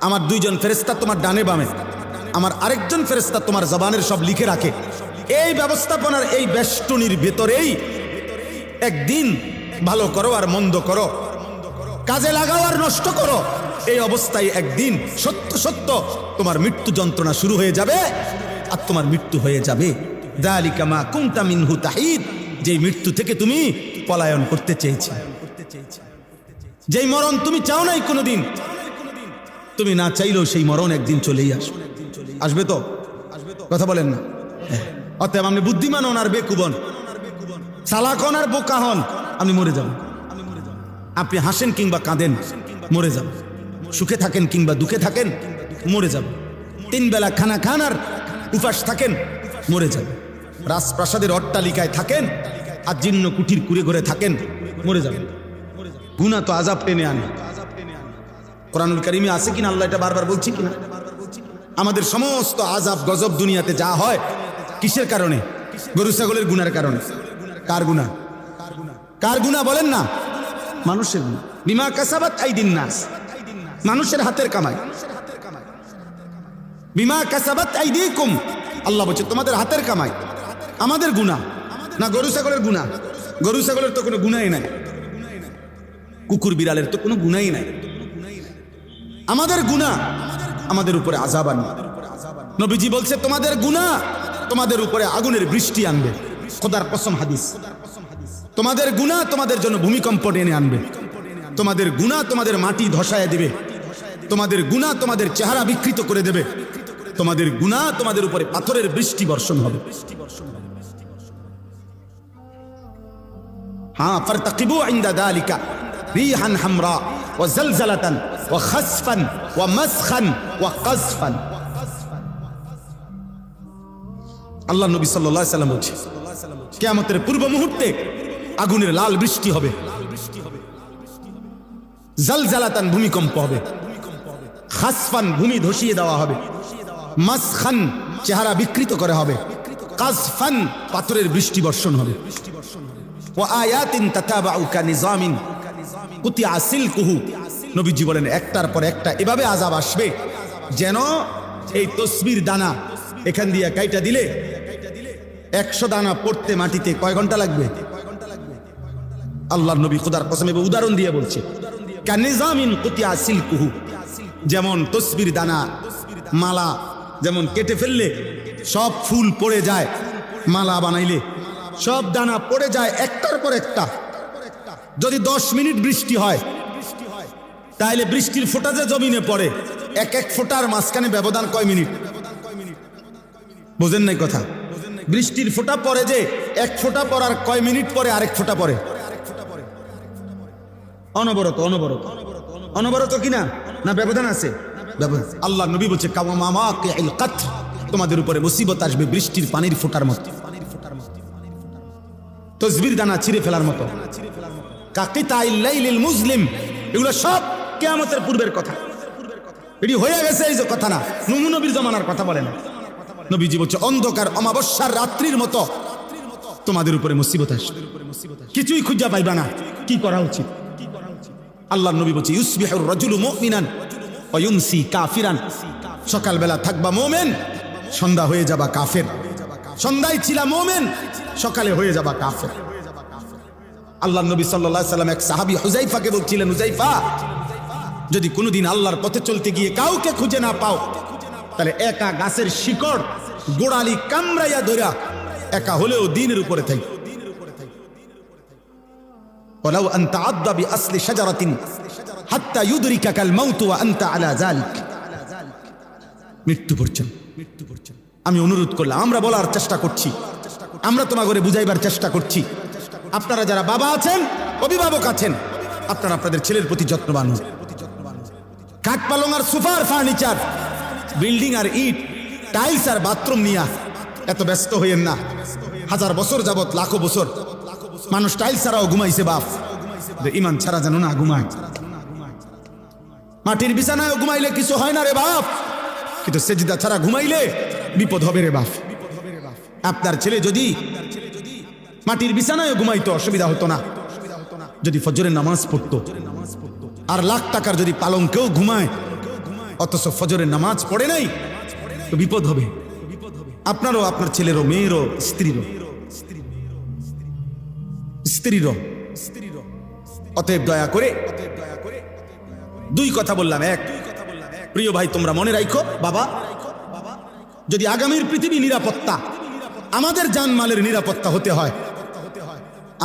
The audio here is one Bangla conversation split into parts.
আমার দুইজন ফেরেশতা তোমার ডানে বামে, আমার আরেকজন ফেরেশতা তোমার জবানের সব লিখে রাখে। এই ব্যবস্থাপনার এই বেষ্টনীর ভেতরেই একদিন ভালো করো আর মন্দ করো, কাজে লাগাও আর নষ্ট করো, এই অবস্থায় একদিন সত্য সত্য তোমার মৃত্যু যন্ত্রণা শুরু হয়ে যাবে আর তোমার মৃত্যু হয়ে যাবে। যালিকা মা কুনতা মিনহু তাহিদ, যেই মৃত্যু থেকে তুমি পলায়ন করতে চেয়েছিলে, যেই মরণ তুমি চাও নাই কোনোদিন, তুমি না চাইলেও সেই মরণ একদিন চলেই আসবে। আসবে তো? কথা বলেন না? অতএব আপনি বুদ্ধিমান হন আর বেকুবন, চালাক হন আর বোকা হন, আপনি মরে যাবেন। আপনি হাসেন কিংবা কাঁদেন, মরে যাবেন। সুখে থাকেন কিংবা দুঃখে থাকেন, মরে যাবেন। তিন বেলা খানা খান আর উপাস থাকেন, মরে যাবেন। রাজপ্রাসাদের অট্টালিকায় থাকেন আর জীর্ণ কুঠির কুড়ে ঘরে থাকেন, মরে যাবেন। গুনাহ তো আযাব টেনে আনে। কোরআনুল কারীমে আছে কিনা, আল্লাহ এটা বারবার বলছি কিনা, আমাদের সমস্ত আযাব গজব দুনিয়াতে যা হয় কিসের কারণে? গরু ছাগলের গুনার কারণে। কার গুনাহ? কার গুনাহ বলেন না? মানুষের গুনাহ। বিমা কাসাবাত আইদিন নাস, মানুষের হাতের কামাই। বিমা কাসাবাত আইদিকুম, আল্লাহ বলছে তোমাদের হাতের কামাই। আমাদের গুনাহ না গরু ছাগলের গুনাহ? গরু ছাগলের তো কোনো গুনাহই নাই, কুকুর বিড়ালের তো কোনো গুনাহই নাই। আমাদের গুনাহ আমাদের উপরে আযাব আনবে। নবীজি বলছে তোমাদের গুনাহ তোমাদের উপরে আগুনের বৃষ্টি আনবে। খোদার কসম হাদিস। তোমাদের গুনাহ তোমাদের জন্য ভূমিকম্প টেনে আনবে। তোমাদের গুনাহ তোমাদের মাটি ধসায় দেবে। তোমাদের গুনাহ তোমাদের চেহারা বিকৃত করে দেবে। তোমাদের গুনাহ তোমাদের উপরে পাথরের বৃষ্টি বর্ষণ হবে। হ্যাঁ, ফারতাকিবু ইনদা যালিকা রিহান হামরা ওয়া জালজালাতান ওয়া খাসফান ওয়া মাসখান ওয়া কাযফান। আল্লাহ নবী সাল্লাল্লাহু আলাইহি সাল্লাম বলছে কিয়ামতের পূর্ব মুহূর্তে আগুনের লাল বৃষ্টি হবে, জালজালাতান ভূমিকম্প হবে, খাসফান ভূমি ধসিয়ে দেওয়া হবে, মাসখান চেহারা বিকৃত করা হবে, কাযফান পাথরের বৃষ্টি বর্ষণ হবে। ওয়া আয়াতিন তাতাবাউ কানিজামিন কুতিয়া সিলকুহু, নবীজি বলেন একটার পর একটা এভাবে আযাব আসবে যেন এই তসবির দানা এখান দিয়ে কাইটা দিলে 100 দানা পড়তে মাটিতে কয় ঘন্টা লাগবে? আল্লাহর নবী খোদার কসম এবং উদাহরণ দিয়ে বলছে কানিজামিন কুতিয়া সিলকুহু, যেমন তসবির দানা মালা যেমন কেটে ফেললে সব ফুল পড়ে যায়, মালা বানাইলে সব দানা পড়ে যায় একটার পর একটা। যদি 10 মিনিট বৃষ্টি হয় তাহলে বৃষ্টির ফোঁটা যে জমিনে পড়ে এক এক ফোঁটার মাঝখানে ব্যবধান কয় মিনিট? বোঝেন নাই কথা? বৃষ্টির ফোঁটা পড়ে যে এক ফোঁটা পড়ার কয় মিনিট পরে আরেক ফোঁটা পড়ে? অনবরত অনবরত অনবরত কিনা? না ব্যবধান আছে? আল্লাহ নবী বলছে কাওয়ামামাকিল কাতর, তোমাদের উপরে মুসিবত আসবে বৃষ্টির পানির ফোঁটার মতো, তসবির দানা ছিঁড়ে ফেলার মতো। কাকিতাইল লাইলিল মুজলিম, এগুলো সব কিয়ামতের পূর্বের কথা। এটি হয়ে গেছে এই যে কথা না, নূহ নবীর জমানার কথা বলে না। নবীজি বলছে অন্ধকার অমাবস্যার রাত্রির মতো তোমাদের উপরে মুসিবত আসবে, কিছুই খুঁজে পাইবা না। কি করা উচিত? আল্লাহর নবী বলছে ইউসবিহুর রাজুলু মুমিনান ওয়া ইউমসি কাফিরান, সকালবেলা থাকবা মুমিন, সন্ধ্যা হয়ে যাবা কাফের। সন্ধ্যায় ছিলা মুমিন, সকালে হয়ে যাবা কাফের। আল্লাহর নবী সাল্লাল্লাহু আলাইহি সাল্লাম এক সাহাবী হুযাইফাকে বলছিলেন, হুযাইফা যদি কোনোদিন আল্লাহর পথে চলতে গিয়ে কাউকে খুঁজে না পাও তাহলে একা গাছের শিকড় গোড়ালি কামড়াইয়া ধরা একা হলেও দ্বীনের উপরে থাক। ওয়ালাউ আনতা আদা বিআসলি শাজারাতিন হাত্তা ইউদরিকাকাল মাউত ওয়া আনতা আলা যালিক, মৃত্যু পর্যন্ত। আমি অনুরোধ করলাম, আমরা বলার চেষ্টা করছি, আমরা তোমাকে বুঝাইবার চেষ্টা করছি। আপনারা যারা বাবা আছেন, অভিভাবক আছেন, আপনারা আপনাদের ছেলের প্রতি যত্নবান হন। কাঠ পালং আর সোফার ফার্নিচার, বিল্ডিং আর ইট, টাইলস আর বাথরুম নিয়া এত ব্যস্ত হইয়েন না। 1000 বছর যাবত, লাখো বছর মানুষ টাইলস ছাড়াও ঘুমাইছে বাপ, ইমান ছাড়া যেন না ঘুমায়। মাটির বিছানায় ঘুমাইলে কিছু হয় না রে বাপ, কিন্তু সেজদা ছাড়া ঘুমাইলে বিপদ হবে রে বাপ। আপনার ছেলে যদি মাটির বিছানায় ঘুমাইতো অসুবিধা হতো না, যদি ফজরের নামাজ পড়তো। আর লাখ টাকার যদি পালঙ্কেও ঘুমায় অথচ ফজরের নামাজ পড়ে নাই, তো বিপদ হবে আপনারও, আপনার ছেলেরও, মেয়েরও, স্ত্রীরও। অতএব দয়া করে দুই কথা বললাম। এক, প্রিয় ভাই তোমরা মনে রাখো বাবা, যদি আগামীর পৃথিবী নিরাপত্তা, আমাদের জানমালের নিরাপত্তা হতে হয়,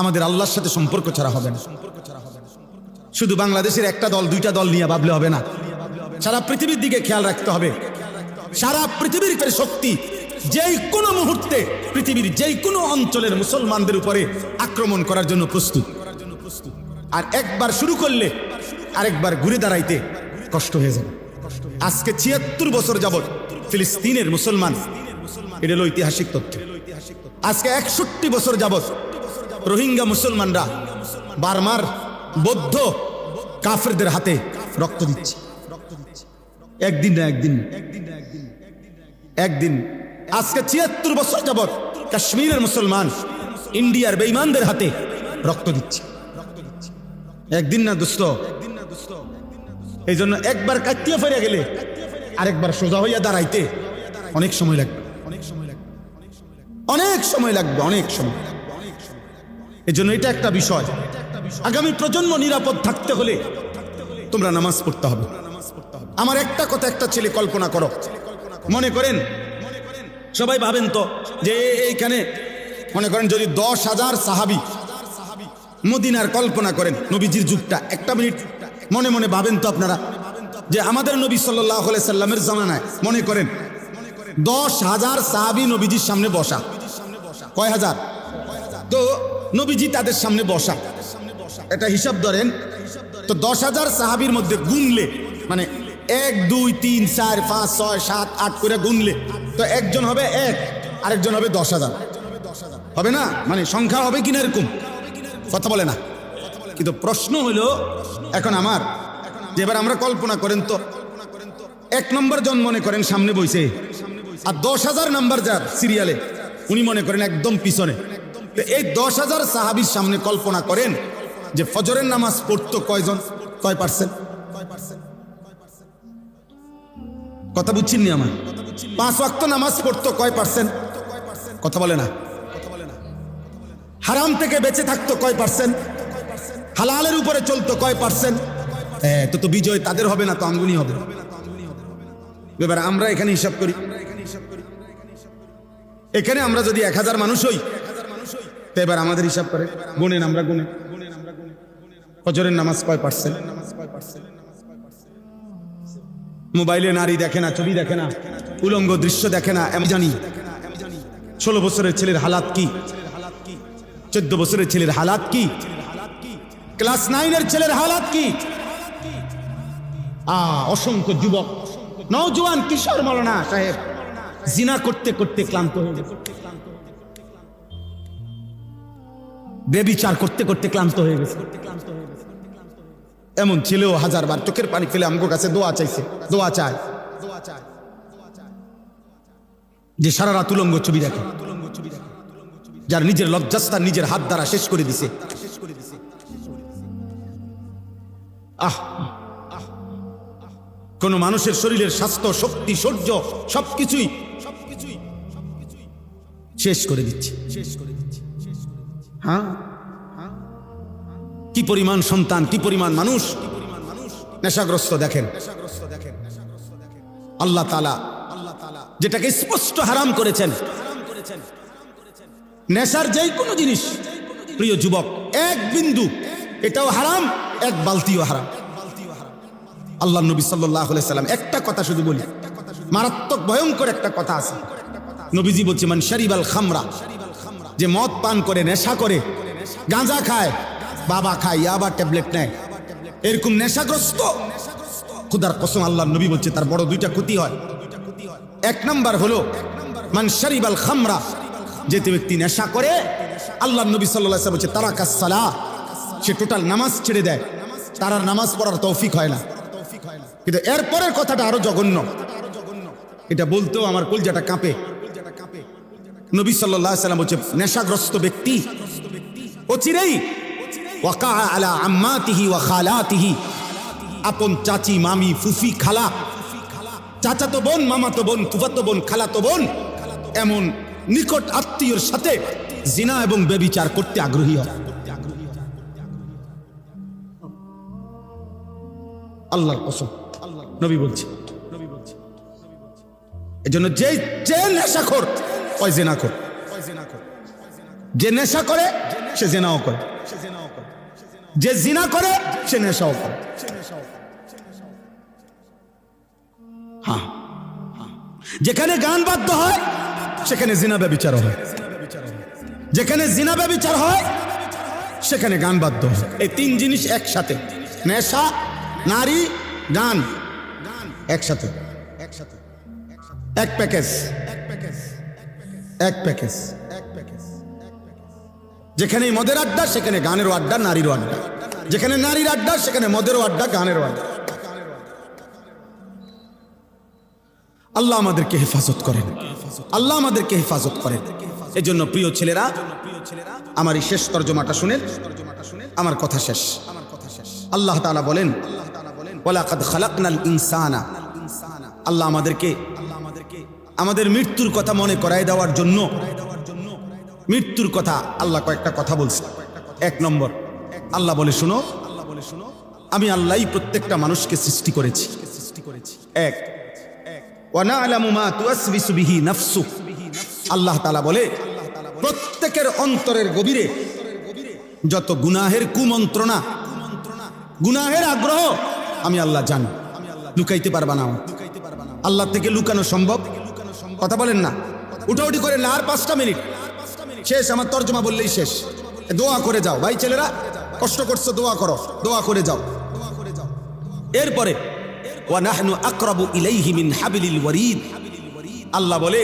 আমাদের আল্লাহর সাথে সম্পর্ক ছাড়া হবে না। শুধু বাংলাদেশের একটা দল দুইটা দল নিয়ে ভাবলে হবে না, সারা পৃথিবীর দিকে খেয়াল রাখতে হবে। সারা পৃথিবীর শক্তি যেই কোনো মুহূর্তে পৃথিবীর যেই কোনো অঞ্চলের মুসলমানদের উপরে আক্রমণ করার জন্য প্রস্তুত। আর একবার শুরু করলে আরেকবার ঘুরে দাঁড়াইতে কষ্ট হয়ে যাবে। আজকে ৭৬ বছর যাবৎ ফিলিস্তিনের মুসলমান, এটা হলো ঐতিহাসিক তথ্য। আজকে ৬১ বছর যাবৎ রোহিঙ্গা মুসলমানরা বার্মার বৌদ্ধ কাফেরদের হাতে রক্ত দিচ্ছে। একদিন না একদিন। আজকে ৭৬ বছর যাবৎ কাশ্মীরের মুসলমান ইন্ডিয়ার বেঈমানদের হাতে রক্ত দিচ্ছে। একদিন না দোস্ত। এই জন্য একবার কাটিয়ে ফিরে গেলে আরেকবার সোজা হইয়া দাঁড়াইতে অনেক সময় লাগবে। এই জন্য এটা একটা বিষয়। আগামী প্রজন্ম নিরাপদ থাকতে হলে তোমরা নামাজ পড়তে হবে। আমার একটা কথা, একটা ছেলে কল্পনা করো, মনে করেন সবাই ভাবেন তো যে এইখানে মনে করেন যদি 10,000 সাহাবী মদিনার কল্পনা করেন নবীজির যুগটা, একটা মিনিট মনে মনে ভাবেন তো আপনারা যে আমাদের নবী সাল্লাল্লাহু আলাইহি সাল্লামের জামানায় মনে করেন 10,000 সাহাবী নবীজির সামনে বসা। কয় হাজার? তো নবীজি তাদের সামনে বসা, এটা হিসাব ধরেন তো 10,000 সাহাবীর মধ্যে গুনলে মানে 1 2 3 4 5 6 7 8 করে গুনলে তো একজন হবে 1, আরেকজন হবে 10,000, হবে না? মানে সংখ্যা হবে কিনা এরকম কথা বলে না। কিন্তু প্রশ্ন হলো এখন আমার যে এবার আমরা কল্পনা করেন তো 1 নম্বর জন মনে করেন সামনে বইছে, আর 10,000 নাম্বার যার সিরিয়ালে উনি মনে করেন একদম পিছনে। তো এই 10,000 সাহাবীর সামনে কল্পনা করেন যে ফজরের নামাজ পড়তো কয়জন, কয় পার্সেন্ট? কথা বুঝছেন নি আমার? 5 ওয়াক্ত নামাজ পড়তো কয় পার্সেন্ট? কথা বলে না। হারাম থেকে বেঁচে থাকতো কয় পার্সেন্ট? হালালের উপরে চলতো কয় পার্সেন্ট? তো বিজয় তাদের হবে না, তো আঙ্গুলি হবে। এবার আমরা এখানে হিসাব করি, এখানে আমরা যদি 1000 মানুষ হই তো এবার আমাদের হিসাব করে গুনেন, আমরা গুনেন ফজরের নামাজ কয় পার্সেন্ট? মোবাইলে নারী দেখে না, ছবি দেখে না, উলঙ্গ দৃশ্য দেখে না, আমি জানি। 16 বছরের ছেলের হালাত কি, 14 বছরের ছেলের হালাত কি, ক্লাস 9-এর ছেলের হালাত কি। অসংখ্য যুবক নওজোয়ান কিশোর মাওলানা সাহেব জিনা করতে করতে ক্লান্ত হয়ে গেছে, বেবিচার করতে করতে ক্লান্ত হয়ে গেছে। এমন ছেলেও 1000 বার চোখের পানি ফেলে আমগো কাছে দোয়া চাইছে, দোয়া চায় যে সারা রাত উলঙ্গ ছবি দেখে, যার নিজের লজ্জাস্থান নিজের হাত দ্বারা শেষ করে দিছে। কোন মানুষের শরীরের স্বাস্থ্য, শক্তি, সৌর্য সবকিছুই শেষ করে দিচ্ছে। হ্যাঁ, কি পরিমাণ সন্তান, কি পরিমাণ মানুষ নেশাগ্রস্ত দেখেন। আল্লাহ তাআলা যেটাকে স্পষ্ট হারাম করেছেন, নেশার যেই কোনো জিনিস প্রিয় যুবক, 1 বিন্দু এটাও হারাম, 1 বালতিও হারাম। আল্লাহ নবী সাল্লাল্লাহু আলাইহি সাল্লাম একটা কথা শুধু বলি, মারাত্মক ভয়ঙ্কর একটা কথা আছে। নবীজি বলছে মান শারিবাল খামরা, যে মদ পান করে, নেশা করে, গাঁজা খায়, বাবা খায়, ইয়াবা ট্যাবলেট নেয়, এরকম নেশাগ্রস্ত, খোদার কসম আল্লাহ নবী বলছে তার বড় 2টা ক্ষতি হয়। 1 নাম্বার হলো মান শারিবাল খামরা, যে ব্যক্তি নেশা করে, আল্লাহ নবী সাল্লাল্লাহু আলাইহি ওয়াসাল্লাম বলছে তারাকাস সালাহ, সে টোটাল নামাজ ছেড়ে দেয়, তার আর নামাজ পড়ার তৌফিক হয় না। কিন্তু এরপরের কথাটা আরো জঘন্য, এটা বলতেও আমার কলজাটা কাঁপে। নবী সাল্লাল্লাহু আলাইহি ওয়াসাল্লাম বলছে নেশাগ্রস্ত ব্যক্তি অচিরেই ওয়াকা আলা আম্মাতিহি ওয়া খালাতিহি, আপন চাচি, মামি, ফুফি, খালা চাচাতো বোন, মামাতো বোন, ফুফাতো বোন, খালাতো বোন, এমন নিকট আত্মীয়র সাথে জিনা এবং ব্যভিচার করতে আগ্রহী হয়। আল্লাহর কসম, নবী বলছে। এজন্য যে নেশাখোর ওই জিনাখোর, যে নেশা করে সে জিনাও করে, যে জিনা করে সে নেশাও করে। হ্যাঁ, যেখানে গান বাদ্য হয় সেখানে জিনা ব্যভিচার হয়, যেখানে জিনা ব্যভিচার হয় সেখানে গান বাদ্য হয়। এই তিন জিনিস একসাথে, নেশা, নারী, গান একসাথে, এক প্যাকেজ, এক প্যাকেজ। যেখানে মদের আড্ডা সেখানে গানেরও আড্ডা, নারীরও আড্ডা। যেখানে নারীর আড্ডা সেখানে মদেরও আড্ডা, গানেরও আড্ডা। আল্লাহ আমাদেরকে হেফাজত করেন, আল্লাহ আমাদেরকে হেফাজত করেন। এই জন্য প্রিয় ছেলেরা, আমার এই শেষ তর্জমাটা শুনেন, আমার কথা শেষ। আল্লাহ তাআলা বলেন, ওয়ালাকাদ খালাকনাল ইনসানা। আল্লাহ আমাদেরকে আমাদের মৃত্যুর কথা মনে করায় দেওয়ার জন্য, মৃত্যুর কথা আল্লাহ কয়েকটা কথা বলছে। এক নম্বর, আল্লাহ বলে শুনো, আমি আল্লাহই প্রত্যেকটা মানুষকে সৃষ্টি করেছি। এক, ওয়া না'লামু মা তুওয়াসবিসু বিহি নাফসুক। আল্লাহ তাআলা বলে প্রত্যেকের অন্তরের গভীরে যত গুনাহের কুমন্ত্রণা, গুনাহের আগ্রহ আমি আল্লাহ জানি, লুকাইতে পারবা না। আল্লাহ থেকে লুকানো সম্ভব? কথা বলেন না, উঠাউঠি করে না। আর 5টা মিনিট শেষ, আমার তর্জমা বললেই শেষ। দোয়া করে যাও ভাই, ছেলেরা কষ্ট করছো, দোয়া করো, দোয়া করে যাও। এরপরে ওয়া নাহনু আকরাবু ইলাইহি মিন হাবিলিল ওয়ারিদ। আল্লাহ বলে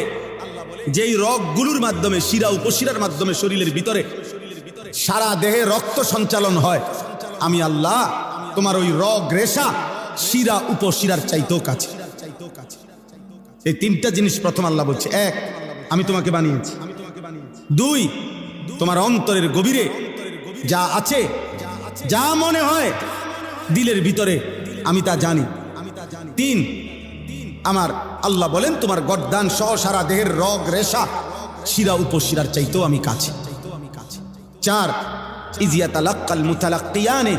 যেই রগগুলোর মাধ্যমে, শিরা উপশিরার মাধ্যমে শরীরের ভিতরে সারা দেহে রক্ত সঞ্চালন হয়, আমি আল্লাহ তোমার ওই রগ রেশা শিরা উপশিরার চাইতেও কাছে। এই 3টা জিনিস প্রথম আল্লাহ বলছে। এক, আমি তোমাকে বানিয়েছি। 2, তোমার অন্তরের গভীরে যা আছে, যা মনে হয় দিলের ভিতরে, আমি তা জানি। 3, আমার আল্লাহ বলেন তোমার গর্দান সহ সারা দেহের রগ রেশা শিরা উপশিরার চাইতেও আমি কাছে। 4, ইয ইয়াতালাক্কাল মুতালাক্কিয়ানে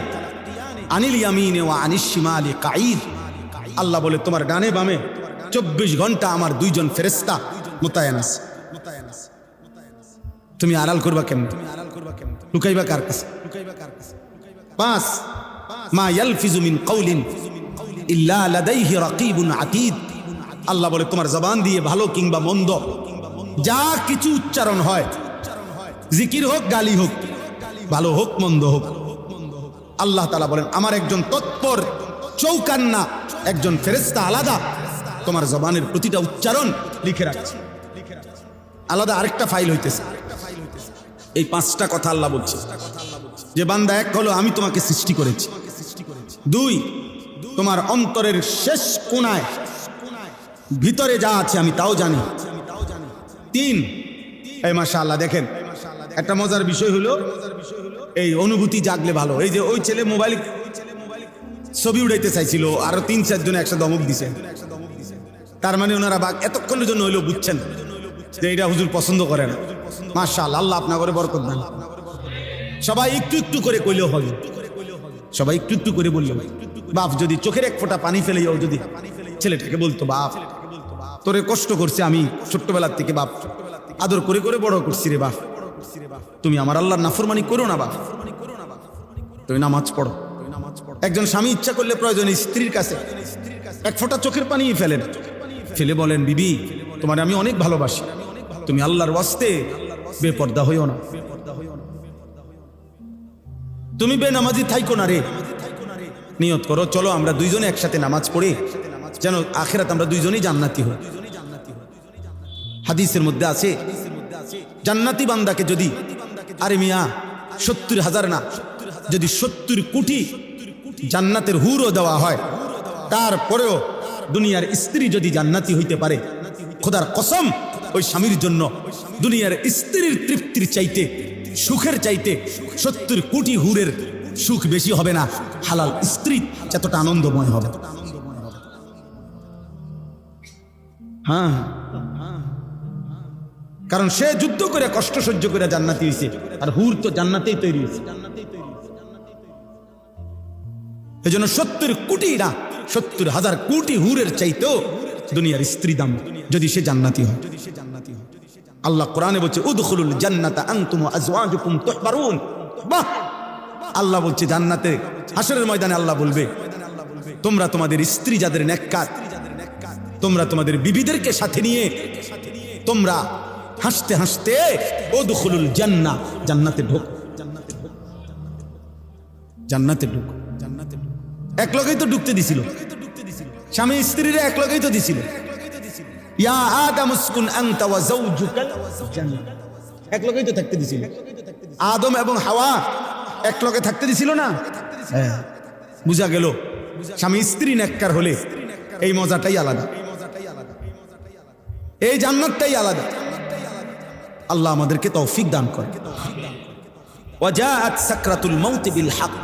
আনিল ইয়ামিনে ওয়া আনিশ শিমালি কাঈদ। আল্লাহ বলে তোমার ডানে বামে 24 ঘন্টা আমার 2 জন ফেরেশতা মোতায়েন আছে। তুমি আড়াল করবা কেমন? লুকাইবা কার কাছে? 5, মা ইয়ালফিজু মিন কাউলিন ইল্লা লাদাইহি রাকিবুন আতীদ। আল্লাহ বলে তোমার জবান দিয়ে ভালো কিংবা মন্দ যা কিছু উচ্চারণ হয়, জিকির হোক, গালি হোক, ভালো হোক, মন্দ হোক, আল্লাহ তাআলা বলেন আমার একজন তৎপর চৌকান্না একজন ফেরেশতা আলাদা তোমার জবানের প্রতিটা উচ্চারণ লিখে রাখছে। আলাদা আরেকটা ফাইল হইতেছে। এই 5টা কথা আল্লাহ বলছে যে বান্দা, এক হলো আমি তোমাকে সৃষ্টি করেছি। 2, তোমার অন্তরের শেষ কোণায় ভিতরে যা আছে আমি তাও জানি। 3, এই মাশাআল্লাহ দেখেন একটা মজার বিষয় হলো, এই অনুভূতি জাগলে ভালো। এই যে ওই ছেলে মোবাইল ছবি উড়াইতে চাইছিল, আরো 3-4 জন একসাথে ধমক দিছে। তার মানে ওনারা এতক্ষণের জন্য হইলেও বুঝছেন যে এটা হুজুর পছন্দ করেন। মাশাআল্লাহ, আল্লাহ আপনার করে বরকত দেন। সবাই একটু একটু করে কইলেও হবে, সবাই একটু একটু করে বললেও। বাপ যদি চোখের এক ফোঁটা পানি ফেলেও যদি ছেলেটাকে বলতো, বাপ তোরে কষ্ট করছে আমি ছোট্টবেলার থেকে, বাপ আদর করে করে বড় করছি রে বাপ, তুমি আমার আল্লাহর নাফরমানি করো না বাপ, তুমি নামাজ পড়ো। একজন স্বামী ইচ্ছা করলে প্রয়োজনে স্ত্রীর কাছে এক ফোঁটা চোখের পানি ফেলেন, ফেলে বলেন, বিবি তোমার আমি অনেক ভালোবাসি, তুমি আল্লাহর ওয়াস্তে বেপর্দা হইও না, তুমি বেনামাজি থাইকো না রে। নিয়ত করো, চলো আমরা 2 জনে একসাথে নামাজ পড়ি, যেন আখিরাত আমরা 2 জনেই জান্নাতি হই। হাদিসের মধ্যে আছে জান্নাতি বান্দাকে যদি, আরে মিয়া 70,000 না, যদি 70 কোটি জান্নাতের হুরও দেওয়া হয়, তারপরেও দুনিয়ার স্ত্রী যদি জান্নাতি হইতে পারে, খোদার কসম ওই স্বামীর জন্য দুনিয়ার স্ত্রীর তৃপ্তির চাইতে, সুখের চাইতে 70 কোটি হুরের সুখ বেশি হবে না। হালাল স্ত্রী যতটা আনন্দময় হবে। হ্যাঁ, কারণ সে যুদ্ধ করে কষ্ট সহ্য করে জান্নাতি হয়েছে, আর হুর তো জান্নাতেই তৈরি হয়েছে। এই জন্য 70 কোটি না 70,000 কোটি হুরের চাইতেও দুনিয়ার স্ত্রী দাম, যদি সে জান্নাতি হয়। আল্লাহ কোরআনে বলছে উদখুলুল জান্নাতা আনতুম ওয়া আজওয়াজুকুম তুহবারুন। বাহ, আল্লাহ বলছে জান্নাতে হাসরের ময়দানে আল্লাহ বলবে তোমরা তোমাদের স্ত্রী যাদের নেককার, তোমরা তোমাদের বিবিদেরকে সাথে নিয়ে তোমরা হাসতে হাসতে উদখুলুল জান্নাহ, জান্নাতে ঢোক, জান্নাতে ঢোক। এক লগেই তো ঢুকতে দিছিল, স্বামী স্ত্রীরা এক লগেই তো দিছিল। ইয়া আদম উসকুন আনতা ওয়া যাওজুকাল জান্নাহ, এক লগেই তো থাকতে দিছিল। আদম এবং হাওয়া এক লগে থাকতে দিছিল না? হ্যাঁ, বুঝা গেল স্বামী স্ত্রী নেককার হলে এই মজাটাই আলাদা, এই জান্নাতটাই আলাদা। আল্লাহ আমাদেরকে তৌফিক দান করে। ওয়াজাআত সাকরাতুল মাউত বিল হক।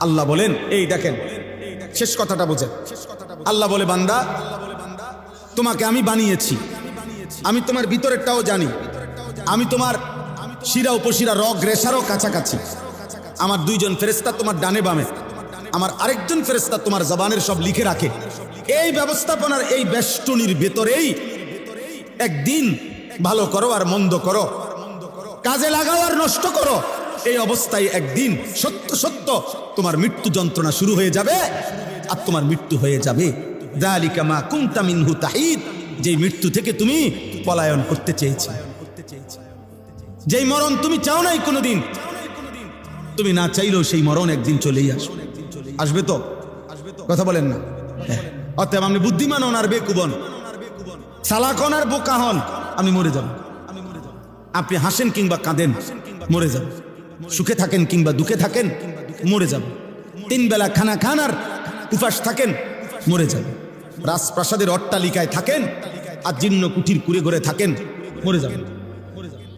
আল্লাহ বলেন, এই দেখেন শেষ কথাটা বোঝেন। আল্লাহ বলে বান্দা তোমাকে আমি বানিয়েছি, আমি তোমার ভিতরেরটাও জানি, আমি তোমার শিরা উপশিরা রগ রেশারও কাছাকাছি। আমার 2 জন ফেরেশতা তোমার ডানে বামে, আমার আরেকজন ফেরেশতা তোমার জবানের সব লিখে রাখে। এই ব্যবস্থাপনার এই বেষ্টনীর ভেতরেই একদিন ভালো করো আর মন্দ করো, কাজে লাগাও আর নষ্ট করো, এই অবস্থায় একদিন সত্য সত্য তোমার মৃত্যু যন্ত্রণা শুরু হয়ে যাবে আর তোমার মৃত্যু হয়ে যাবে। যালিকা মা কুনতা মিনহু তাহিদ, যেই মৃত্যু থেকে তুমি পলায়ন করতে চেয়েছো, যেই মরণ তুমি চাও নাই কোনোদিন, তুমি না চাইলেও সেই মরণ একদিন চলেই আসবে। আসবে তো? কথা বলেন না? অতএব আপনি বুদ্ধিমান হন আর বেকুব হন, চালাক হন আর বোকা হন, আমি মরে যাব। আপনি হাসেন কিংবা কাঁদেন, মরে যাব। সুখে থাকেন কিংবা দুঃখে থাকেন, মরে যাব। 3 বেলা খানা খান আর উপাস থাকেন, মরে যাবে। রাজপ্রাসাদের অট্টালিকায় থাকেন আর জীর্ণ কুঠির কুড়ে ঘরে থাকেন, মরে যাবেন।